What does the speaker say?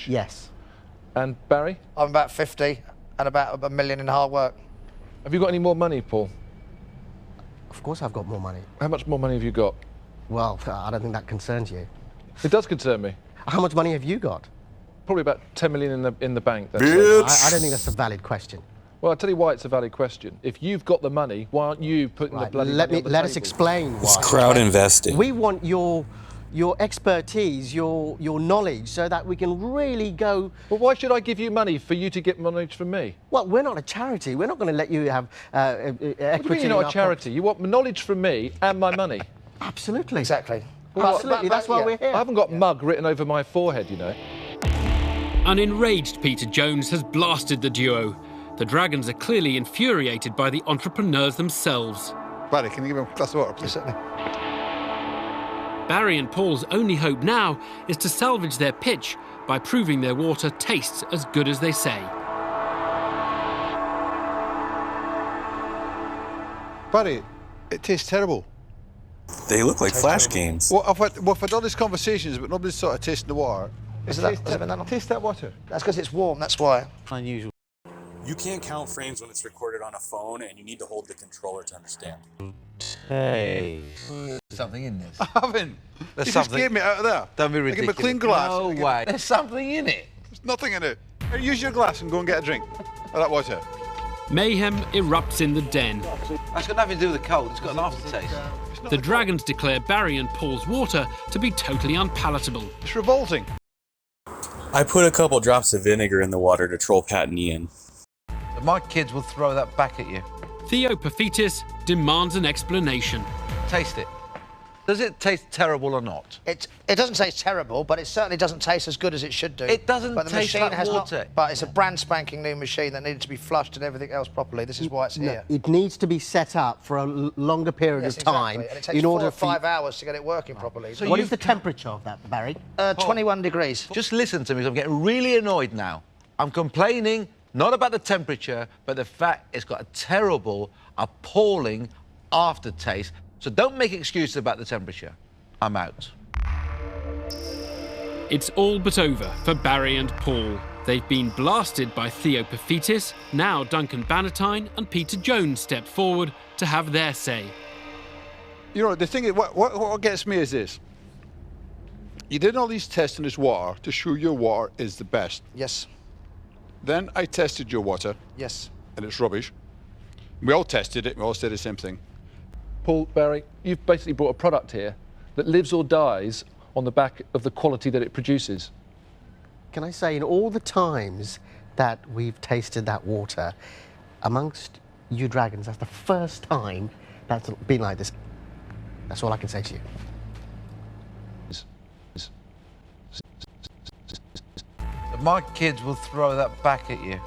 Yes. And Barry? I'm about 50 and about $1 million in hard work. Have you got any more money, Paul? Of course I've got more money. How much more money have you got? Well, I don't think that concerns you. It does concern me. How much money have you got? Probably about 10 million in the bank. That's I don't think that's a valid question. Well, I'll tell you why it's a valid question. If you've got the money, why aren't you putting the bloody money on the Let us table? explain why. It's crowd investing. We want your expertise, your knowledge, so that we can really go... Well, why should I give you money for you to get knowledge from me? Well, we're not a charity. We're not going to let you have equity. What do you mean you're not a charity? You want knowledge from me and my money. Absolutely. Exactly. Absolutely, that's why we're here. I haven't got mug written over my forehead, you know. An enraged Peter Jones has blasted the duo. The Dragons are clearly infuriated by the entrepreneurs themselves. Barry, can you give him a glass of water, please? Certainly. Barry and Paul's only hope now is to salvage their pitch by proving their water tastes as good as they say. Barry, it tastes terrible. They look like flash games. Well, I've had all these conversations, but nobody's sort of tasting the water. Has it been that long? Taste that water. That's because it's warm, that's why. Unusual. You can't count frames when it's recorded on a phone, and you need to hold the controller to understand. Hey. Something in this. I haven't. There's You something. just gave me out of there. Don't be Give ridiculous. me a clean glass. No way. There's something in it. There's nothing in it. Here, use your glass and go and get a drink of that water. Mayhem erupts in the den. That's got nothing to do with the cold. It's got an aftertaste. The Dragons declare Barry and Paul's water to be totally unpalatable. It's revolting. I put a couple drops of vinegar in the water to troll Pat and Ian. My kids will throw that back at you. Theo Paphitis demands an explanation. Taste it. Does it taste terrible or not? It doesn't taste terrible, but it certainly doesn't taste as good as it should do. It doesn't but the taste machine like has water. Not, but it's a brand spanking new machine that needed to be flushed and everything else properly. This is why it's here. It needs to be set up for a longer period Yes, of time exactly. And it takes in order 4 or 5 hours to get it working properly. So What is the temperature of that, Barry? 21 degrees. Just listen to me, 'cause I'm getting really annoyed now. I'm complaining not about the temperature, but the fact it's got a terrible, appalling aftertaste. So don't make excuses about the temperature. I'm out. It's all but over for Barry and Paul. They've been blasted by Theo Paphitis. Now Duncan Bannatyne and Peter Jones step forward to have their say. You know, the thing is, what gets me is this. You did all these tests on this water to show your water is the best. Yes. Then I tested your water, Yes. and it's rubbish. We all tested it, we all said the same thing. Paul, Barry, you've basically brought a product here that lives or dies on the back of the quality that it produces. Can I say, in all the times that we've tasted that water, amongst you Dragons, that's the first time that's been like this. That's all I can say to you. My kids will throw that back at you.